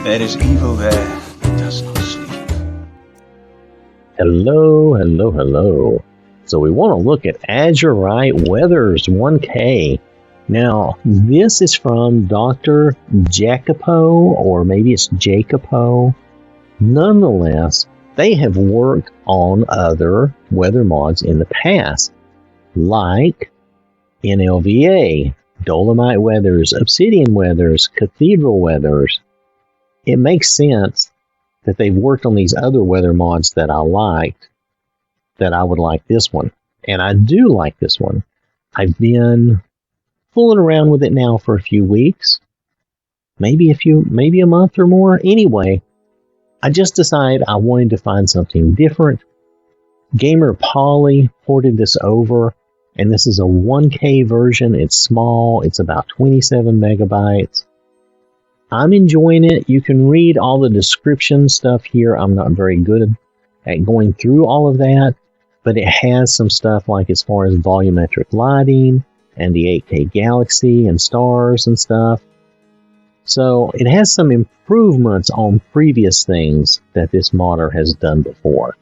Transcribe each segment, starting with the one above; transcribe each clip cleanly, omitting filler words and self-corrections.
There is evil there that does not sleep. Hello, hello, hello. So we want to look at Azurite Weathers 1K. Now, this is from Dr. Jacopo, or maybe it's Jacopo. Nonetheless, they have worked on other weather mods in the past, like NLVA, Dolomite Weathers, Obsidian Weathers, Cathedral Weathers. It makes sense that they've worked on these other weather mods that I liked, that I would like this one. And I do like this one. I've been fooling around with it now for a few weeks, maybe a month or more. Anyway, I just decided I wanted to find something different. Gamer Polly ported this over, and this is a 1K version. It's small. It's about 27 megabytes. I'm enjoying it. You can read all the description stuff here. I'm not very good at going through all of that, but it has some stuff like as far as volumetric lighting and the 8K galaxy and stars and stuff. So it has some improvements on previous things that this modder has done before.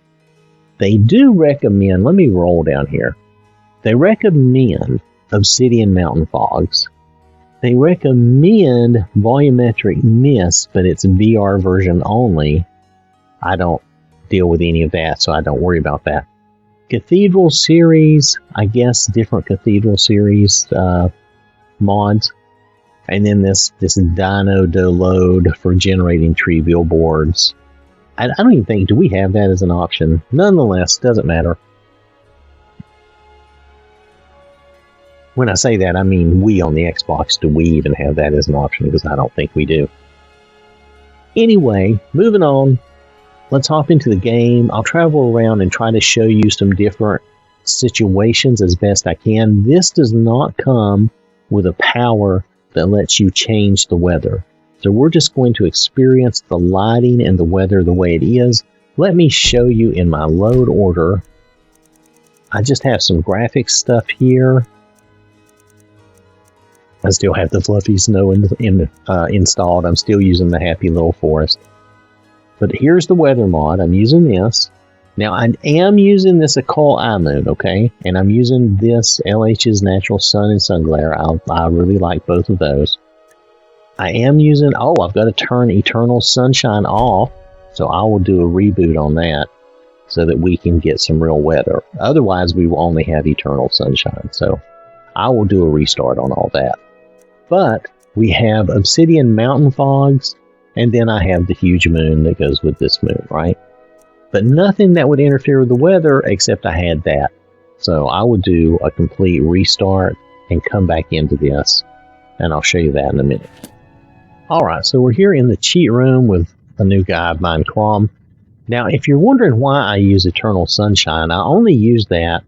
They do recommend, let me roll down here. They recommend Obsidian Mountain Fogs. They recommend volumetric mist, but it's VR version only. I don't deal with any of that, so I don't worry about that. Cathedral series, I guess different Cathedral series mods. And then this Dino Load for generating tree billboards. I don't even think, do we have that as an option? Nonetheless, doesn't matter. When I say that, I mean we on the Xbox. Do we even have that as an option? Because I don't think we do. Anyway, moving on. Let's hop into the game. I'll travel around and try to show you some different situations as best I can. This does not come with a power that lets you change the weather. So we're just going to experience the lighting and the weather the way it is. Let me show you in my load order. I just have some graphics stuff here. I still have the fluffy snow installed. I'm still using the Happy Little Forest. But here's the weather mod. I'm using this. Now, I am using this Occult Eye Moon, okay? And I'm using this LH's Natural Sun and Sun Glare. I really like both of those. I am using... Oh, I've got to turn Eternal Sunshine off. So I will do a reboot on that so that we can get some real weather. Otherwise, we will only have Eternal Sunshine. So I will do a restart on all that. But we have Obsidian Mountain Fogs, and then I have the huge moon that goes with this moon, right? But nothing that would interfere with the weather except I had that. So I will do a complete restart and come back into this, and I'll show you that in a minute. Alright, so we're here in the cheat room with a new guy of mine, Crom. Now, if you're wondering why I use Eternal Sunshine, I only use that,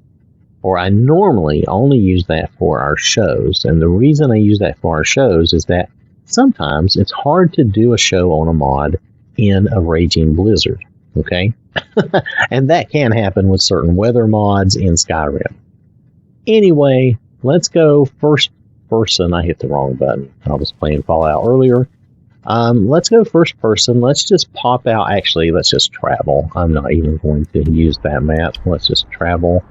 or I normally only use that for our shows. And the reason I use that for our shows is that sometimes it's hard to do a show on a mod in a raging blizzard, okay? And that can happen with certain weather mods in Skyrim. Anyway, let's go first person. I hit the wrong button. I was playing Fallout earlier. Let's go first person. Let's just pop out. Actually, let's just travel. I'm not even going to use that map. Let's just travel.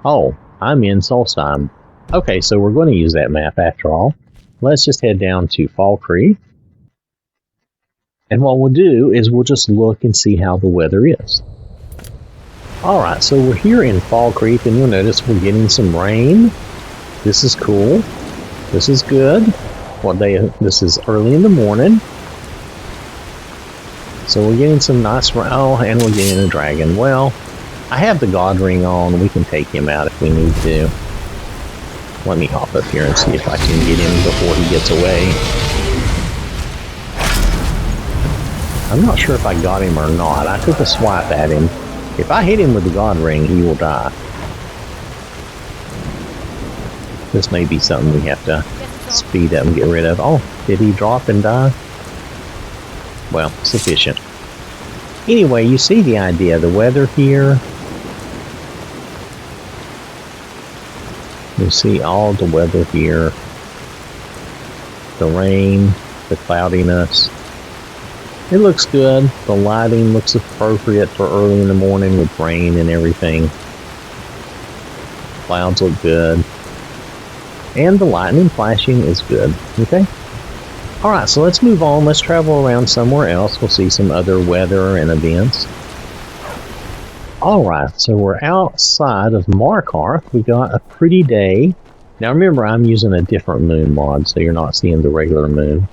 Oh, I'm in Solstheim. Okay, so we're going to use that map after all. Let's just head down to Fall Creek. And what we'll do is we'll just look and see how the weather is. Alright, so we're here in Fall Creek, and you'll notice we're getting some rain. This is cool. This is good. This is early in the morning. So we're getting some nice rain. Oh, and we're getting a dragon. Well, I have the God Ring on. We can take him out if we need to. Let me hop up here and see if I can get him before he gets away. I'm not sure if I got him or not. I took a swipe at him. If I hit him with the God Ring, he will die. This may be something we have to speed up and get rid of. Oh, did he drop and die? Well, sufficient. Anyway, you see the idea. The weather here. You see all the weather here. The rain, the cloudiness. It looks good. The lighting looks appropriate for early in the morning with rain and everything. Clouds look good. And the lightning flashing is good. Okay? Alright, so let's move on. Let's travel around somewhere else. We'll see some other weather and events. Alright, so we're outside of Markarth. We got a pretty day. Now remember, I'm using a different moon mod, so you're not seeing the regular moon.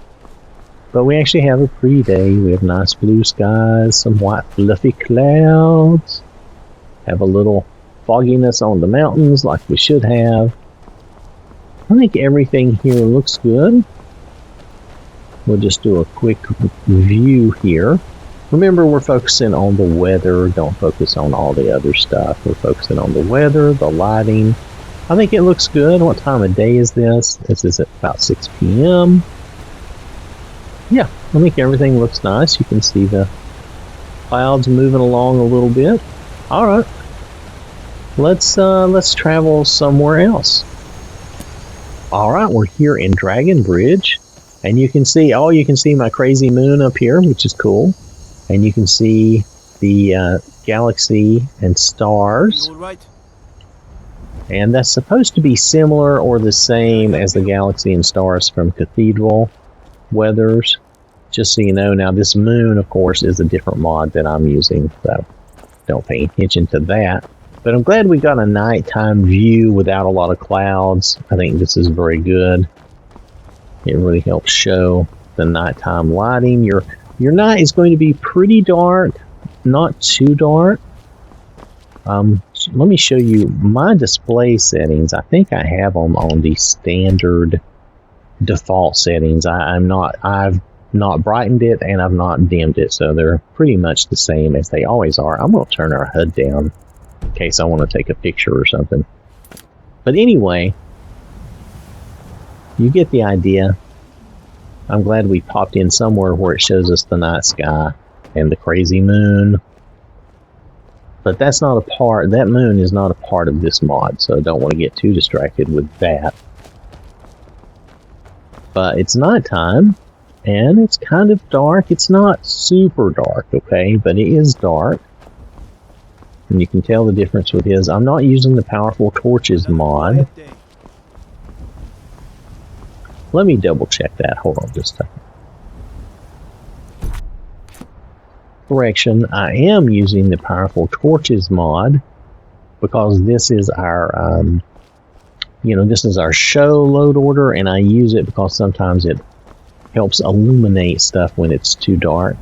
But we actually have a pretty day. We have nice blue skies, some white fluffy clouds. Have a little fogginess on the mountains like we should have. I think everything here looks good. We'll just do a quick view here. Remember, we're focusing on the weather. Don't focus on all the other stuff. We're focusing on the weather, the lighting. I think it looks good. What time of day is this? This is at about 6 p.m. Yeah, I think everything looks nice. You can see the clouds moving along a little bit. All right, let's travel somewhere else. All right, we're here in Dragon Bridge, and you can see my crazy moon up here, which is cool, and you can see the galaxy and stars. All right. And that's supposed to be similar or the same as the galaxy and stars from Cathedral Weathers. Just so you know, now this moon, of course, is a different mod that I'm using, so don't pay attention to that. But I'm glad we got a nighttime view without a lot of clouds. I think this is very good. It really helps show the nighttime lighting. Your night is going to be pretty dark, not too dark. Let me show you my display settings. I think I have them on the standard default settings. I've not brightened it and I've not dimmed it, so they're pretty much the same as they always are. I'm going to turn our HUD down in case I want to take a picture or something. But anyway, you get the idea. I'm glad we popped in somewhere where it shows us the night sky and the crazy moon. But that's not a part, that moon is not a part of this mod, so don't want to get too distracted with that. But it's nighttime, and it's kind of dark. It's not super dark, okay, but it is dark. And you can tell the difference with his. I'm not using the Powerful Torches mod. Let me double check that. Hold on just a second. Correction, I am using the Powerful Torches mod because this is our, this is our show load order, and I use it because sometimes it helps illuminate stuff when it's too dark.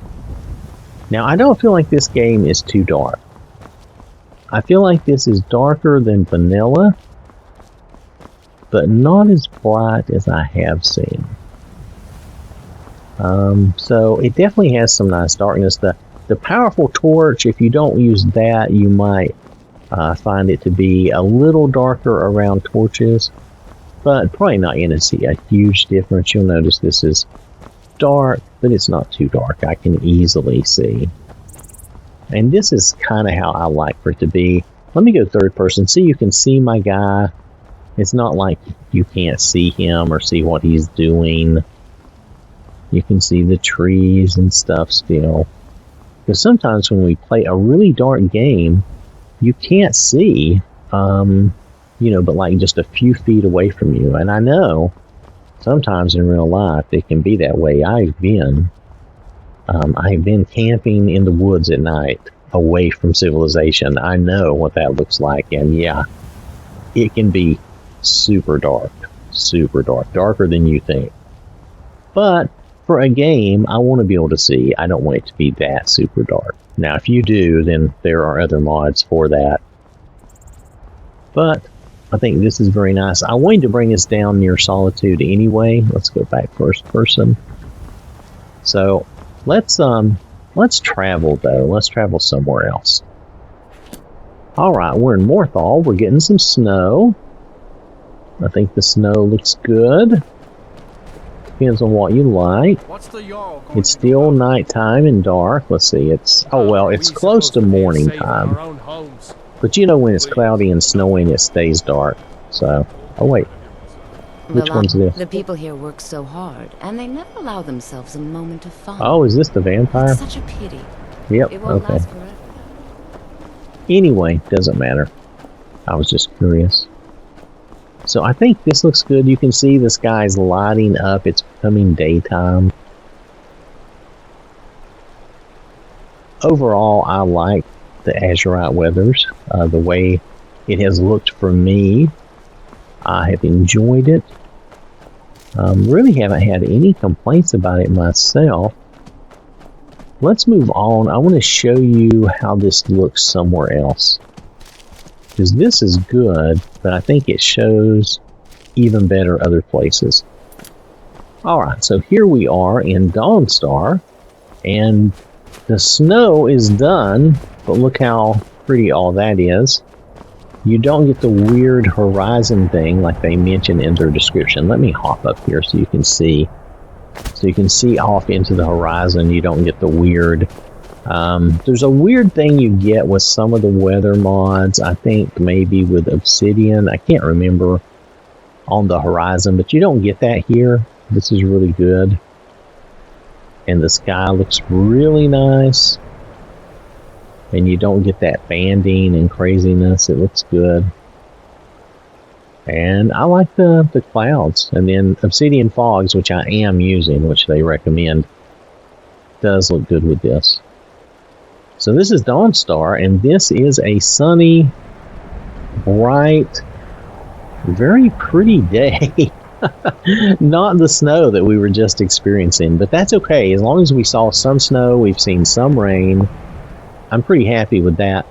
Now, I don't feel like this game is too dark. I feel like this is darker than vanilla, but not as bright as I have seen. So it definitely has some nice darkness. The Powerful Torch, if you don't use that, you might find it to be a little darker around torches, but probably not going to see a huge difference. You'll notice this is dark, but it's not too dark. I can easily see. And this is kind of how I like for it to be. Let me go third person. See, you can see my guy. It's not like you can't see him or see what he's doing. You can see the trees and stuff still. Because sometimes when we play a really dark game, you can't see, but like just a few feet away from you. And I know sometimes in real life it can be that way. I've been camping in the woods at night away from civilization. I know what that looks like, and yeah, it can be super dark, darker than you think. But for a game, I want to be able to see. I don't want it to be that super dark. Now, if you do, then there are other mods for that. But I think this is very nice. I wanted to bring us down near Solitude anyway. Let's go back first person. So let's travel though. Let's travel somewhere else. All right, we're in Morthal. We're getting some snow. I think the snow looks good. Depends on what you like. It's still nighttime and dark. Let's see, it's close to morning time. But you know when it's cloudy and snowing, it stays dark. So, oh wait. Which one's this? The people here work so hard, and they never allow themselves a moment of fun. Oh, is this the vampire? It's such a pity. Yep, It won't okay. last forever. Anyway, doesn't matter. I was just curious. So I think this looks good. You can see the sky's lighting up. It's becoming daytime. Overall, I like the Azurite weathers. The way it has looked for me. I have enjoyed it. Really haven't had any complaints about it myself. Let's move on. I want to show you how this looks somewhere else. Because this is good, but I think it shows even better other places. Alright, so here we are in Dawnstar, and the snow is done, but look how pretty all that is. You don't get the weird horizon thing like they mentioned in their description. Let me hop up here so you can see. So you can see off into the horizon. You don't get the weird... there's a weird thing you get with some of the weather mods. I think maybe with Obsidian. I can't remember on the horizon, but you don't get that here. This is really good. And the sky looks really nice. And you don't get that banding and craziness. It looks good. And I like the clouds. And then Obsidian Fogs, which I am using, which they recommend, does look good with this. So this is Dawnstar, and this is a sunny, bright, very pretty day. Not the snow that we were just experiencing, but that's okay. As long as we saw some snow, we've seen some rain. I'm pretty happy with that.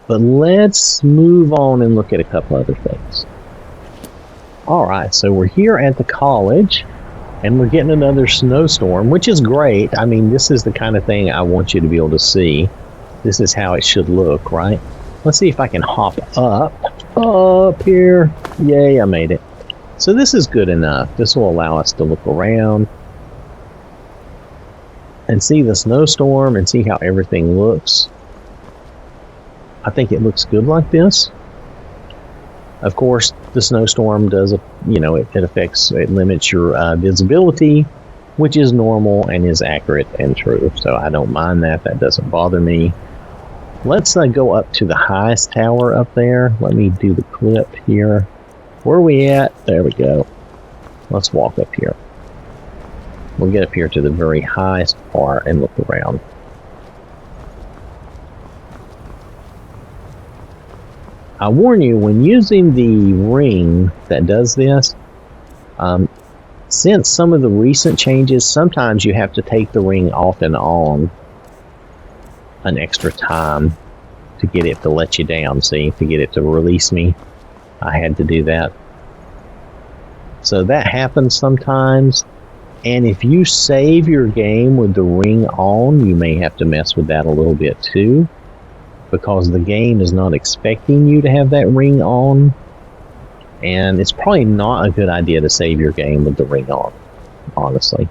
But let's move on and look at a couple other things. Alright, so we're here at the college, and we're getting another snowstorm, which is great. I mean, this is the kind of thing I want you to be able to see. This is how it should look, right? Let's see if I can hop up here. Yay, I made it. So this is good enough. This will allow us to look around and see the snowstorm and see how everything looks. I think it looks good like this. Of course, the snowstorm does, it limits your visibility, which is normal and is accurate and true. So I don't mind that. That doesn't bother me. Let's go up to the highest tower up there. Let me do the clip here. Where are we at? There we go. Let's walk up here. We'll get up here to the very highest part and look around. I warn you, when using the ring that does this, since some of the recent changes, sometimes you have to take the ring off and on an extra time to get it to let you down, see, to get it to release me. I had to do that. So that happens sometimes, and if you save your game with the ring on, you may have to mess with that a little bit too, because the game is not expecting you to have that ring on, and it's probably not a good idea to save your game with the ring on, honestly.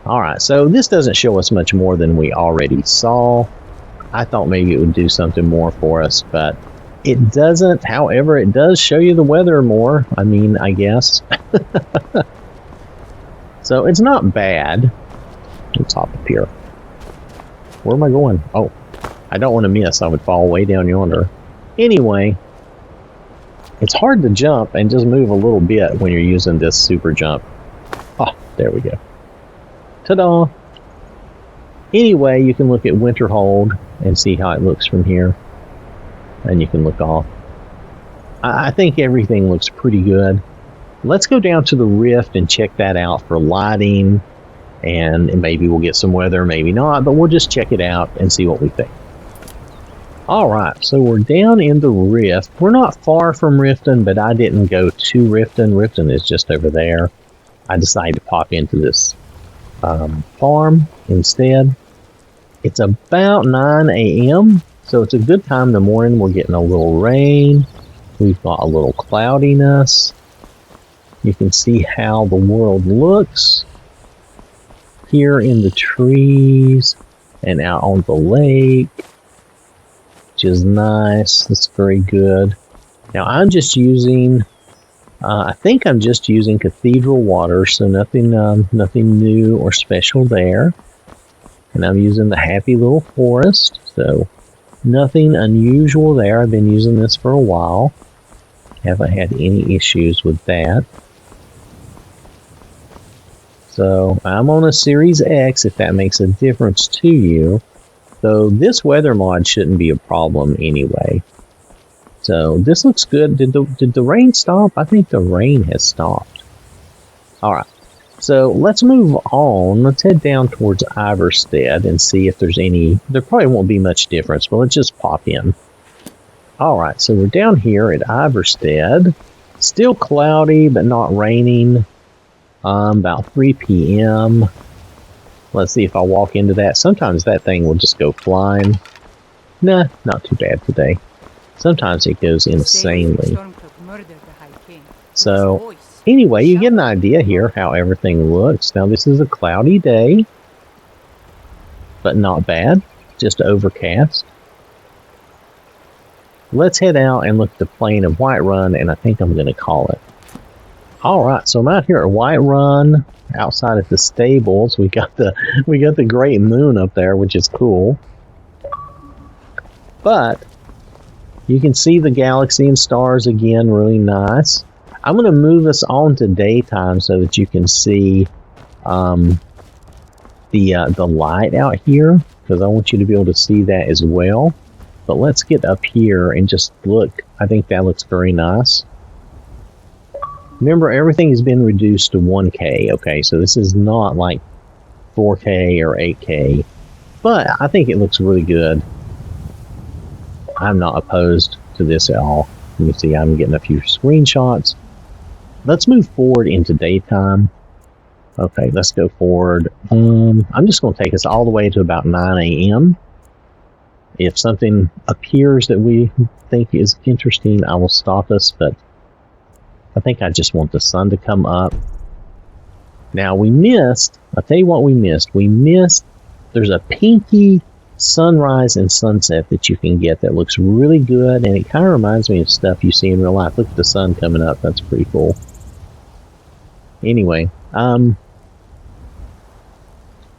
Alright, so this doesn't show us much more than we already saw. I thought maybe it would do something more for us, but it doesn't. However, it does show you the weather more, I mean, I guess. So it's not bad. Let's hop up here. Where am I going? Oh, I don't want to miss. I would fall way down yonder. Anyway, it's hard to jump and just move a little bit when you're using this super jump. Oh, there we go. Ta-da! Anyway, you can look at Winterhold and see how it looks from here. And you can look off. I think everything looks pretty good. Let's go down to the Rift and check that out for lighting. And maybe we'll get some weather, maybe not. But we'll just check it out and see what we think. Alright, so we're down in the Rift. We're not far from Riften, but I didn't go to Riften. Riften is just over there. I decided to pop into this farm instead. It's about 9 a.m., so it's a good time in the morning. We're getting a little rain. We've got a little cloudiness. You can see how the world looks here in the trees and out on the lake, which is nice. That's very good. Now I'm just using I think I'm just using cathedral water, so nothing new or special there. And I'm using the happy little forest, so nothing unusual there. I've been using this for a while. Haven't had any issues with that. So I'm on a Series X, if that makes a difference to you. So this weather mod shouldn't be a problem anyway. So this looks good. Did the rain stop? I think the rain has stopped. Alright. So let's move on. Let's head down towards Iverstead and see if there's any... There probably won't be much difference, but let's just pop in. Alright, so we're down here at Iverstead. Still cloudy, but not raining. About 3 p.m. Let's see if I walk into that. Sometimes that thing will just go flying. Nah, not too bad today. Sometimes it goes insanely. So, anyway, you get an idea here how everything looks. Now, this is a cloudy day, but not bad. Just overcast. Let's head out and look at the plain of Whiterun, and I think I'm going to call it. Alright, so I'm out here at Whiterun, outside at the stables. We got the great moon up there, which is cool. But you can see the galaxy and stars again, really nice. I'm going to move us on to daytime so that you can see the light out here, because I want you to be able to see that as well. But let's get up here and just look. I think that looks very nice. Remember, everything has been reduced to 1K, okay? So this is not like 4K or 8K. But I think it looks really good. I'm not opposed to this at all. Let me see, I'm getting a few screenshots. Let's move forward into daytime. Okay, let's go forward. I'm just going to take us all the way to about 9 a.m. If something appears that we think is interesting, I will stop us, but I think I just want the sun to come up. Now, we missed, I'll tell you what we missed. We missed, there's a pinky sunrise and sunset that you can get that looks really good, and it kind of reminds me of stuff you see in real life. Look at the sun coming up. That's pretty cool. Anyway, can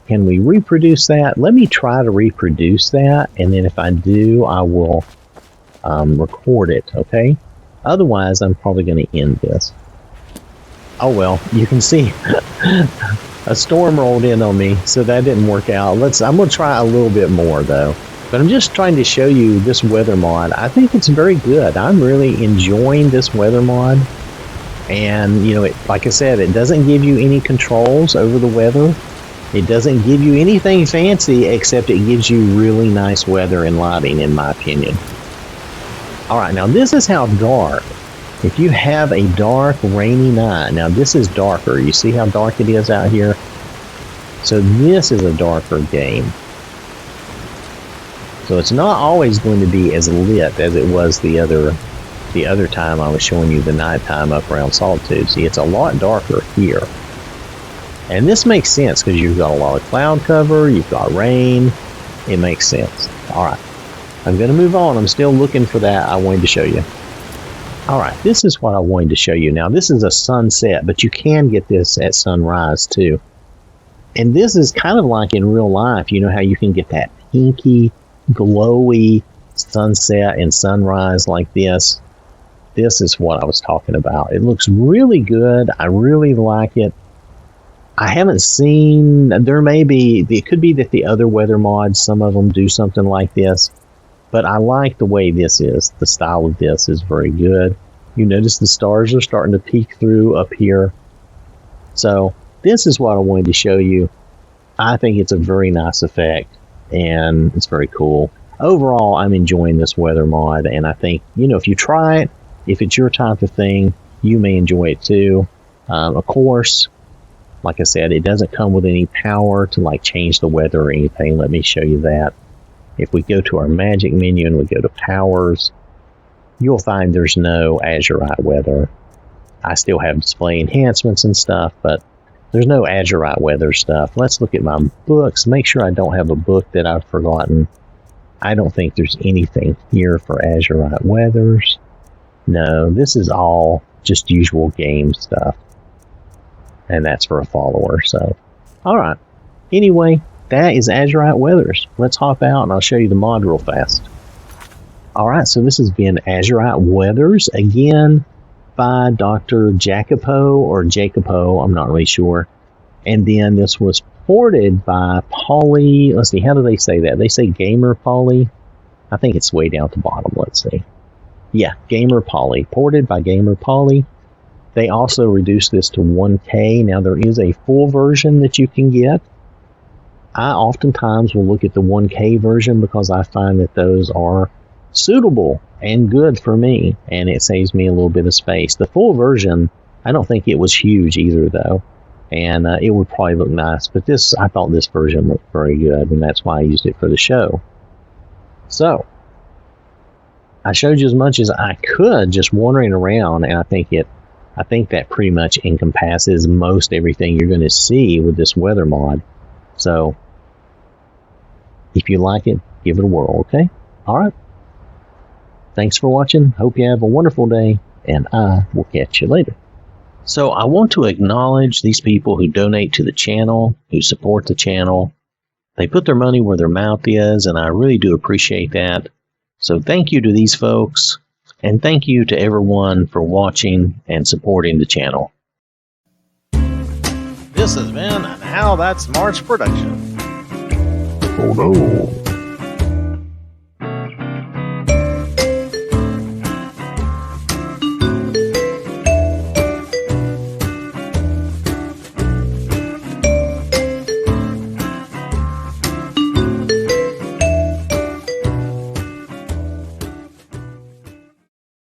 we reproduce that? Let me try to reproduce that, and then if I do, I will record it, okay? Otherwise, I'm probably going to end this. Oh well, you can see a storm rolled in on me, so that didn't work out. I'm going to try a little bit more, though. But I'm just trying to show you this weather mod. I think it's very good. I'm really enjoying this weather mod. And, you know, like I said, it doesn't give you any controls over the weather. It doesn't give you anything fancy, except it gives you really nice weather and lighting, in my opinion. Alright, now this is how dark. If you have a dark, rainy night, now this is darker. You see how dark it is out here? So this is a darker game. So it's not always going to be as lit as it was the other time I was showing you the nighttime up around Solitude. See, it's a lot darker here. And this makes sense because you've got a lot of cloud cover, you've got rain. It makes sense. Alright. I'm going to move on. I'm still looking for that I wanted to show you. Alright, this is what I wanted to show you. Now, this is a sunset, but you can get this at sunrise, too. And this is kind of like in real life. You know how you can get that pinky, glowy sunset and sunrise like this? This is what I was talking about. It looks really good. I really like it. I haven't seen... It could be that the other weather mods, some of them do something like this. But I like the way this is. The style of this is very good. You notice the stars are starting to peek through up here. So this is what I wanted to show you. I think it's a very nice effect, and it's very cool. Overall, I'm enjoying this weather mod, and I think, you know, if you try it, if it's your type of thing, you may enjoy it too. Of course, like I said, it doesn't come with any power to like change the weather or anything. Let me show you that. If we go to our magic menu and we go to powers, you'll find there's no Azurite weather. I still have display enhancements and stuff, but there's no Azurite weather stuff. Let's look at my books. Make sure I don't have a book that I've forgotten. I don't think there's anything here for Azurite weathers. No, this is all just usual game stuff. And that's for a follower, so. Alright. Anyway, that is Azurite Weathers. Let's hop out and I'll show you the mod real fast. Alright, so this has been Azurite Weathers, again, by Dr. Jacopo, I'm not really sure. And then this was ported by Polly, let's see, how do they say that? They say Gamer Polly? I think it's way down at the bottom, let's see. Yeah, Gamer Polly, ported by Gamer Polly. They also reduced this to 1K. Now there is a full version that you can get. I oftentimes will look at the 1K version because I find that those are suitable and good for me, and it saves me a little bit of space. The full version, I don't think it was huge either though, and it would probably look nice, but I thought this version looked very good, and that's why I used it for the show. So, I showed you as much as I could just wandering around, and I think that pretty much encompasses most everything you're going to see with this weather mod. So, if you like it, give it a whirl, okay? Alright. Thanks for watching. Hope you have a wonderful day, and I will catch you later. So, I want to acknowledge these people who donate to the channel, who support the channel. They put their money where their mouth is, and I really do appreciate that. So thank you to these folks, and thank you to everyone for watching and supporting the channel. This has been an OwwThatSmarts production. Oh no.